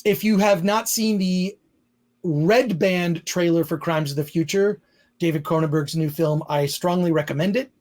if you have not seen the Red Band trailer for Crimes of the Future, David Cronenberg's new film, I strongly recommend it.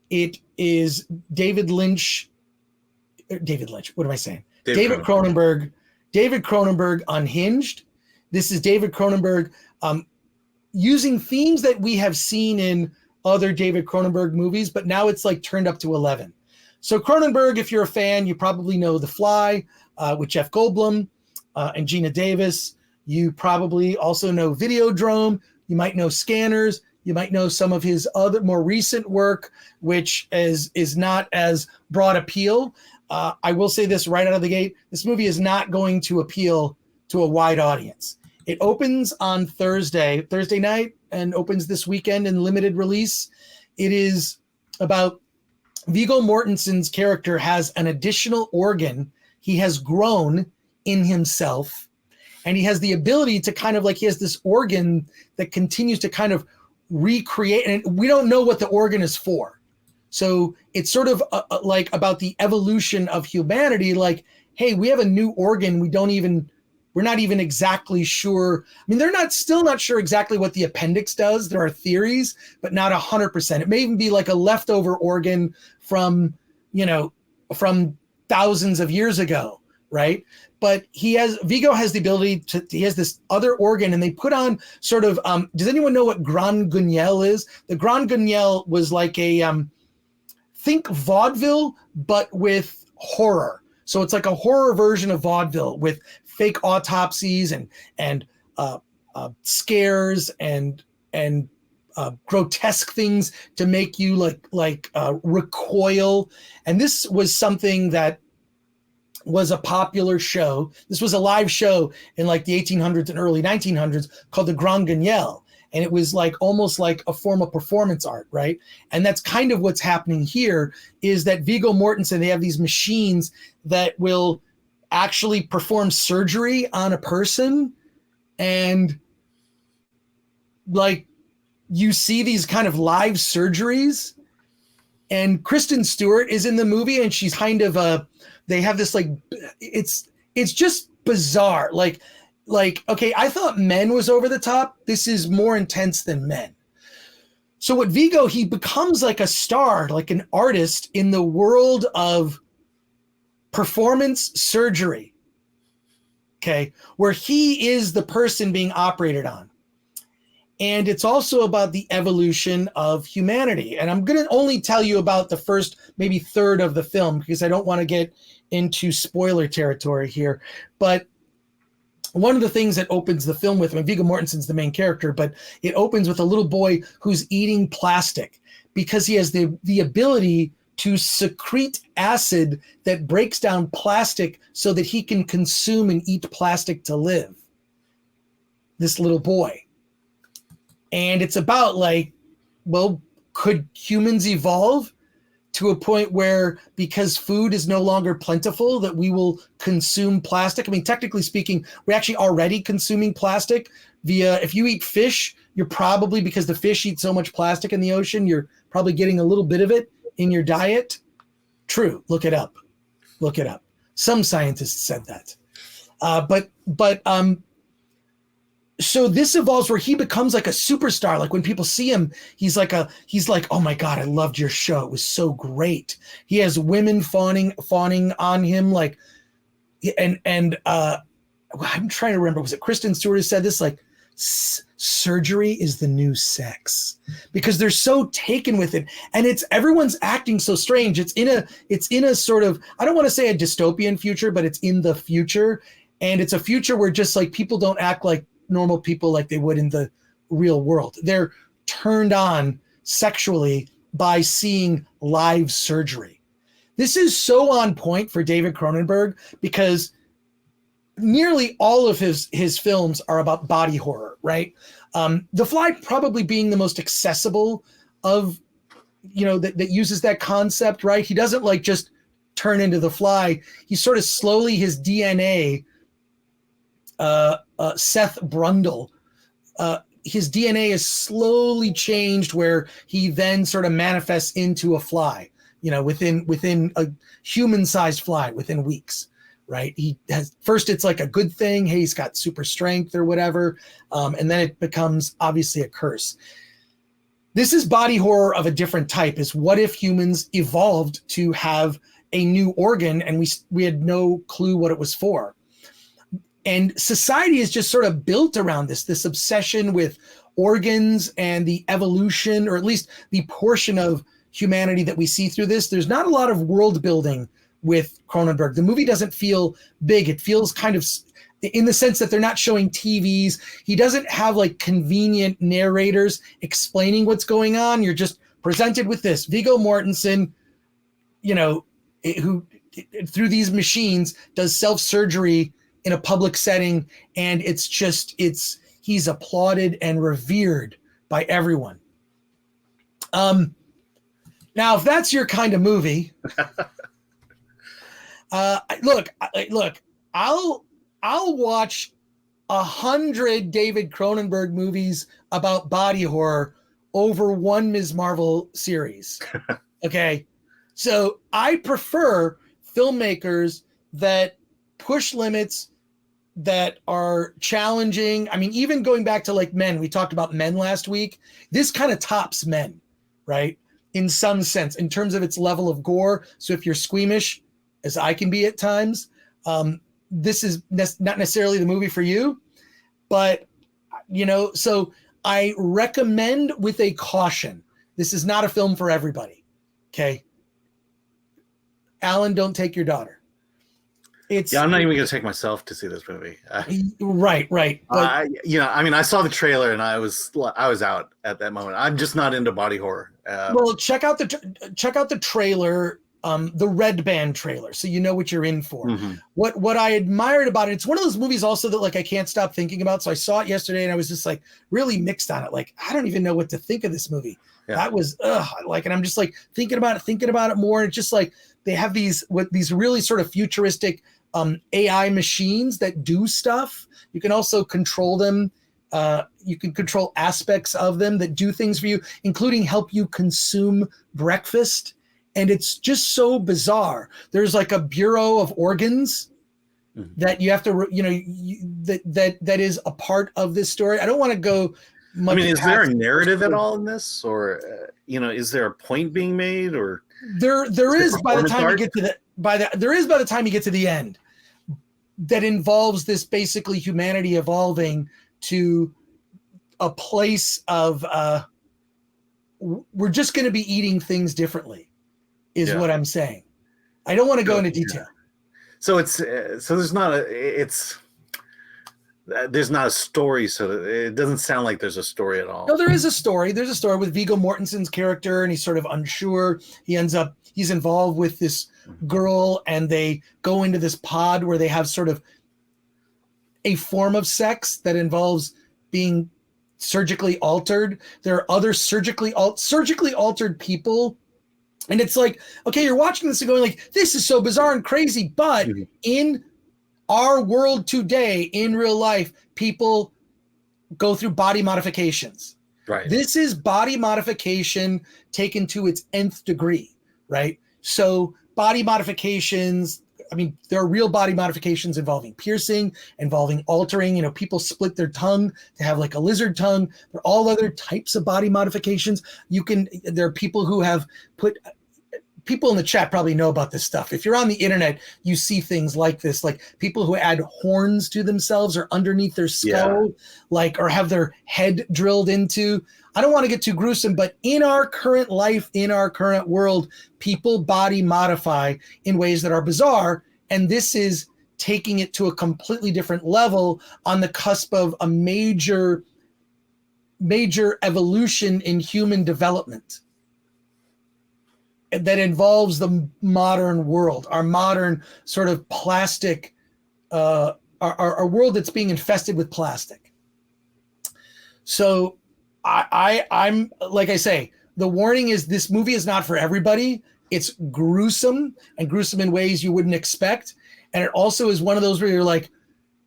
It is David Lynch. What am I saying? David Cronenberg. David Cronenberg unhinged. This is David Cronenberg using themes that we have seen in other David Cronenberg movies, but now it's like turned up to 11. So Cronenberg, if you're a fan, you probably know The Fly with Jeff Goldblum and Gina Davis. You probably also know Videodrome. You might know Scanners. You might know some of his other more recent work, which is not as broad appeal. I will say this right out of the gate. This movie is not going to appeal to a wide audience. It opens on Thursday night, and opens this weekend in limited release. It is about Viggo Mortensen's character has an additional organ he has grown in himself. And he has the ability to kind of like, he has this organ that continues to kind of recreate, and we don't know what the organ is for. So it's sort of like about the evolution of humanity. Like, hey, we have a new organ. We're not even exactly sure. I mean, they're still not sure exactly what the appendix does. There are theories, but not 100%. It may even be like a leftover organ from thousands of years ago, right? But Viggo has the ability he has this other organ, and they put on sort of, does anyone know what Grand Guignol is? The Grand Guignol was like think vaudeville, but with horror. So it's like a horror version of vaudeville with fake autopsies and scares and grotesque things to make you like recoil. And this was something that was a popular show. This was a live show in like the 1800s and early 1900s called the Grand Guignol. And it was like almost like a form of performance art, right? And that's kind of what's happening here, is that Viggo Mortensen, they have these machines that will actually perform surgery on a person. And like you see these kind of live surgeries. And Kristen Stewart is in the movie, and she's kind of they have this like, it's just bizarre. Like, okay, I thought Men was over the top. This is more intense than Men. So what Viggo, he becomes like a star, like an artist in the world of performance surgery. Okay, where he is the person being operated on. And it's also about the evolution of humanity. And I'm going to only tell you about the first, maybe third of the film, because I don't want to get into spoiler territory here. But one of the things that opens the film with, I mean, Viggo Mortensen's the main character, but it opens with a little boy who's eating plastic because he has the ability to secrete acid that breaks down plastic so that he can consume and eat plastic to live. This little boy. And it's about like, well, could humans evolve to a point where, because food is no longer plentiful, that we will consume plastic? I mean, technically speaking, we're actually already consuming plastic if you eat fish, you're probably, because the fish eat so much plastic in the ocean, you're probably getting a little bit of it in your diet. True. Look it up. Some scientists said that. So this evolves where he becomes like a superstar. Like when people see him, he's like, oh my God, I loved your show. It was so great. He has women fawning on him. Like, and I'm trying to remember, was it Kristen Stewart who said this? Like, surgery is the new sex, because they're so taken with it, and everyone's acting so strange. It's in a sort of, I don't want to say a dystopian future, but it's in the future, and it's a future where just like people don't act like normal people like they would in the real world. They're turned on sexually by seeing live surgery. This is so on point for David Cronenberg, because nearly all of his films are about body horror, right? The Fly probably being the most accessible of, that uses that concept, right? He doesn't like just turn into the Fly. He sort of slowly, his DNA, Seth Brundle, his DNA is slowly changed where he then sort of manifests into a fly, within a human-sized fly within weeks, right? He has first, it's like a good thing. Hey, he's got super strength or whatever. And then it becomes obviously a curse. This is body horror of a different type. Is what if humans evolved to have a new organ and we had no clue what it was for? And society is just sort of built around this obsession with organs and the evolution, or at least the portion of humanity that we see through this. There's not a lot of world building with Cronenberg. The movie doesn't feel big. It feels kind of, in the sense that they're not showing TVs. He doesn't have like convenient narrators explaining what's going on. You're just presented with this. Viggo Mortensen, who through these machines does self-surgery in a public setting, and he's applauded and revered by everyone. Now, if that's your kind of movie, look, I'll watch 100 David Cronenberg movies about body horror over one Ms. Marvel series. Okay. So I prefer filmmakers that push limits, that are challenging. I mean, even going back to like Men, we talked about Men last week. This kind of tops Men, right? In some sense, in terms of its level of gore. So if you're squeamish, as I can be at times, this is not necessarily the movie for you. But, so I recommend with a caution. This is not a film for everybody. Okay. Alan, don't take your daughter. I'm not even going to take myself to see this movie. Right. But, I saw the trailer and I was out at that moment. I'm just not into body horror. Well, check out the trailer, the Red Band trailer, so you know what you're in for. Mm-hmm. What I admired about it, it's one of those movies also that like I can't stop thinking about. So I saw it yesterday and I was just like really mixed on it. Like I don't even know what to think of this movie. Yeah. That was and I'm just like thinking about it more. And it's just like they have these really sort of futuristic AI machines that do stuff. You can also control them. You can control aspects of them that do things for you, including help you consume breakfast. And it's just so bizarre. There's like a bureau of organs that you have to, that is a part of this story. I don't want to go much. I mean, is there a narrative at all in this, or is there a point being made, or there is by the time you get to the end, that involves this basically humanity evolving to a place of we're just going to be eating things differently, is what I'm saying. I don't want to go into detail. So there's not a story, so it doesn't sound like there's a story at all. No, there is a story. There's a story with Viggo Mortensen's character, and he's sort of unsure. He's involved with this girl, and they go into this pod where they have sort of a form of sex that involves being surgically altered. There are other surgically altered people. And it's like, okay, you're watching this and going like, this is so bizarre and crazy. But in our world today, in real life, people go through body modifications. Right. This is body modification taken to its nth degree, right? So body modifications, I mean, there are real body modifications involving piercing, involving altering, people split their tongue to have like a lizard tongue. There are all other types of body modifications. There are people who have people in the chat probably know about this stuff. If you're on the internet, you see things like this, like people who add horns to themselves or underneath their skull, or have their head drilled into. I don't want to get too gruesome, but in our current life, in our current world, people body modify in ways that are bizarre. And this is taking it to a completely different level on the cusp of a major evolution in human development that involves the modern world, our modern sort of plastic, our world that's being infested with plastic. So I'm like I say, the warning is this movie is not for everybody. It's gruesome, and gruesome in ways you wouldn't expect. And it also is one of those where you're like,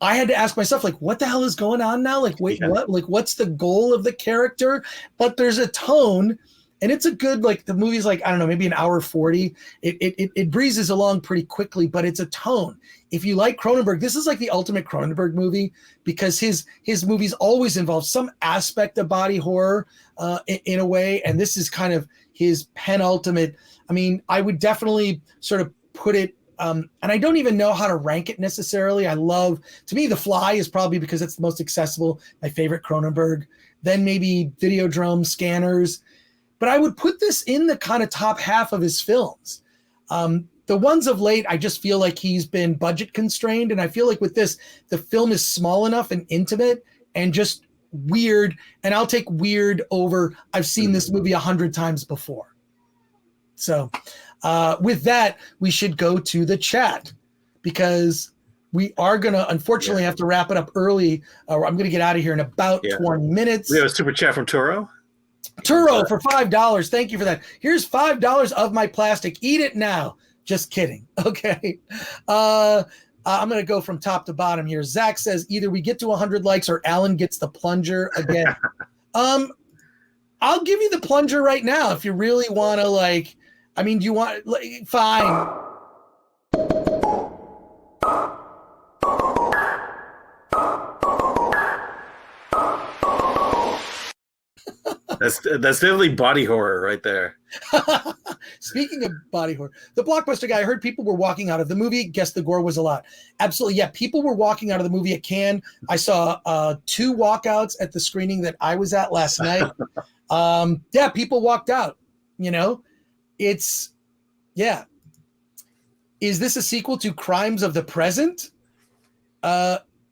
I had to ask myself, like, what the hell is going on now? Like, wait, what? Like, what's the goal of the character? But there's a tone. And it's a good, like, the movie's like, I don't know, maybe an hour 40. It breezes along pretty quickly, but it's a tone. If you like Cronenberg, this is like the ultimate Cronenberg movie, because his movies always involve some aspect of body horror in a way. And this is kind of his penultimate. I mean, I would definitely sort of put it, and I don't even know how to rank it necessarily. To me, The Fly is probably, because it's the most accessible, my favorite Cronenberg. Then maybe Videodrome, Scanners. But I would put this in the kind of top half of his films. The ones of late, I just feel like he's been budget constrained. And I feel like with this, the film is small enough and intimate and just weird. And I'll take weird over, I've seen this movie 100 times before. So with that, we should go to the chat, because we are going to unfortunately have to wrap it up early. I'm going to get out of here in about 20 minutes. We have a super chat from Turo. Turo for $5. Thank you for that. Here's $5 of my plastic. Eat it now. Just kidding. Okay. I'm going to go from top to bottom here. Zach says either we get to 100 likes or Alan gets the plunger again. I'll give you the plunger right now if you really want to, like, I mean, do you want, like, fine. That's definitely body horror right there. Speaking of body horror, the Blockbuster guy, I heard people were walking out of the movie. Guess the gore was a lot. Absolutely. Yeah. People were walking out of the movie at Cannes. I saw 2 walkouts at the screening that I was at last night. Yeah. People walked out, you know, Is this a sequel to Crimes of the Present?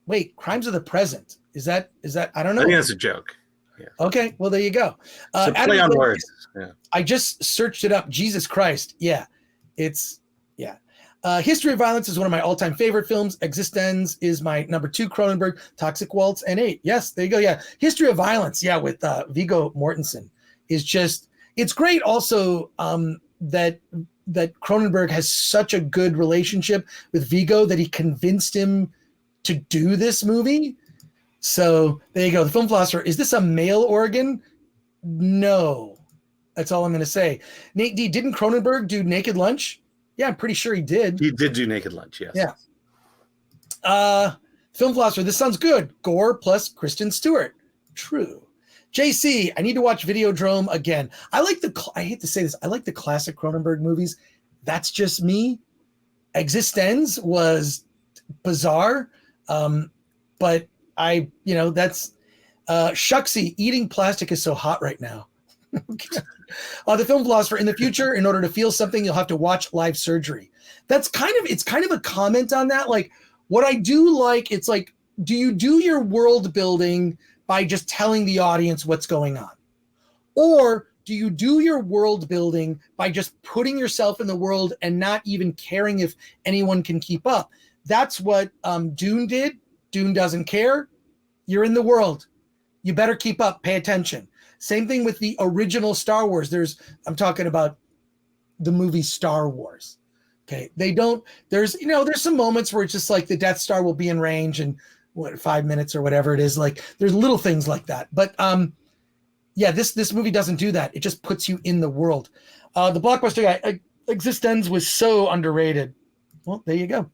Wait, Crimes of the Present. Is that, I don't know. I think that's a joke. Yeah. Okay, well, there you go. So play on words. Yeah. I just searched it up. Jesus Christ. Yeah. History of Violence is one of my all-time favorite films. Existenz is my number 2 Cronenberg. Toxic Waltz and 8. Yes, there you go. Yeah. History of Violence. Yeah, with Viggo Mortensen is just, it's great also that Cronenberg has such a good relationship with Viggo that he convinced him to do this movie. So there you go. The Film Philosopher. Is this a male organ? No. That's all I'm going to say. Nate D, didn't Cronenberg do Naked Lunch? Yeah, I'm pretty sure he did. He did do Naked Lunch, yes. Yeah. Film Philosopher. This sounds good. Gore plus Kristen Stewart. True. JC, I need to watch Videodrome again. I hate to say this, I like the classic Cronenberg movies. That's just me. Existenz was bizarre. But that's Shucksy, eating plastic is so hot right now. The Film Philosopher, in the future, in order to feel something, you'll have to watch Live Surgery. It's kind of a comment on that. Like, what I do like, it's like, do you do your world building by just telling the audience what's going on? Or do you do your world building by just putting yourself in the world and not even caring if anyone can keep up? That's what Dune did. Dune doesn't care. You're in the world. You better keep up. Pay attention. Same thing with the original Star Wars. I'm talking about the movie Star Wars. Okay. There's some moments where it's just like the Death Star will be in range in 5 minutes or whatever it is. Like, there's little things like that. But this movie doesn't do that. It just puts you in the world. The Blockbuster guy, Existenz was so underrated. Well, there you go.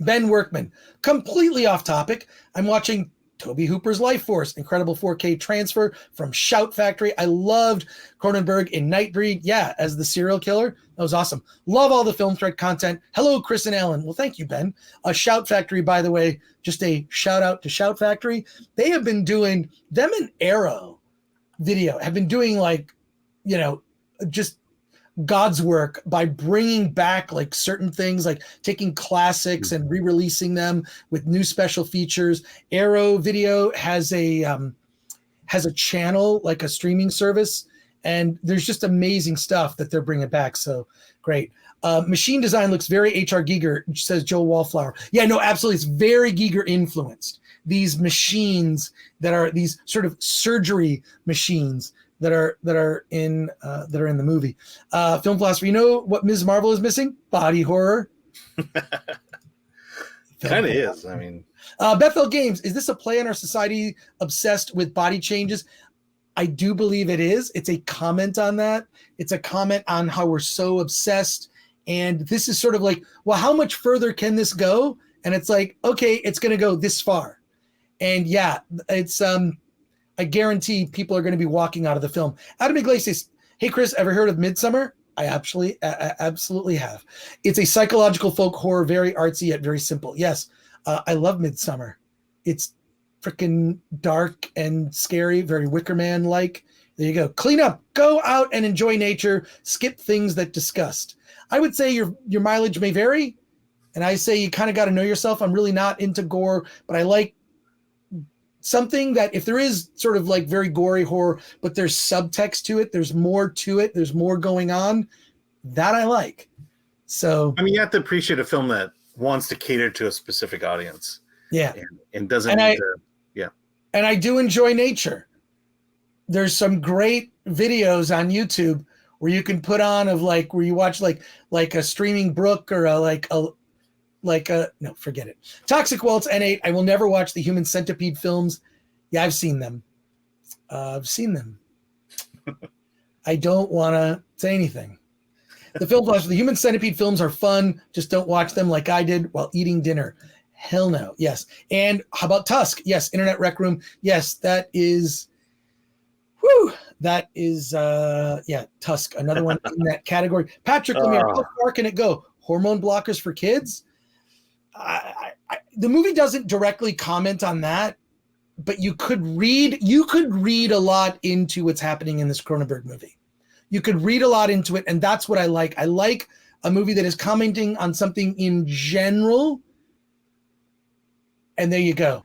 Ben Workman, completely off topic. I'm watching Tobe Hooper's Life Force, incredible 4K transfer from Shout Factory. I loved Cronenberg in Nightbreed. Yeah, as the serial killer. That was awesome. Love all the Film Thread content. Hello, Chris and Alan. Well, thank you, Ben. Shout Factory, by the way, just a shout out to Shout Factory. They have been doing, them and Arrow Video have been doing, like, just God's work by bringing back, like, certain things, like taking classics and re-releasing them with new special features. Arrow Video has a channel, like a streaming service, and there's just amazing stuff that they're bringing back. So great. Machine design looks very H.R. Giger, says Joe Wallflower. Yeah, no, absolutely. It's very Giger influenced. These machines that are these sort of surgery machines that are in the movie. Film Philosopher, you know what Ms. Marvel is missing? Body horror. Kind of is. I mean, Bethel Games, is this a play on our society obsessed with body changes? I do believe it is. It's a comment on that. It's a comment on how we're so obsessed. And this is sort of like, well, how much further can this go? And it's like, okay, it's going to go this far. And yeah, it's, I guarantee people are going to be walking out of the film. Adam Iglesias, hey, Chris, ever heard of Midsummer? I absolutely have. It's a psychological folk horror, very artsy yet very simple. Yes, I love Midsummer. It's freaking dark and scary, very Wicker Man-like. There you go. Clean up, go out and enjoy nature, skip things that disgust. I would say your mileage may vary, and I say you kind of got to know yourself. I'm really not into gore, but I like something that if there is sort of like very gory horror, but there's subtext to it, there's more to it, there's more going on, that I like. So I mean, you have to appreciate a film that wants to cater to a specific audience. Yeah. And doesn't need to, yeah. And I do enjoy nature. There's some great videos on YouTube where you can put on of like, where you watch like a streaming brook or no, forget it. Toxic Waltz N8. I will never watch the Human Centipede films. Yeah, I've seen them. I don't want to say anything. The Human Centipede films are fun. Just don't watch them like I did while eating dinner. Hell no. Yes. And how about Tusk? Yes. Internet Rec Room. Yes, that is. Tusk. Another one in that category. Patrick Lemire. How far can it go? Hormone blockers for kids? The movie doesn't directly comment on that, but you could read a lot into what's happening in this Cronenberg movie. You could read a lot into it, and that's what I like. I like a movie that is commenting on something in general. And there you go.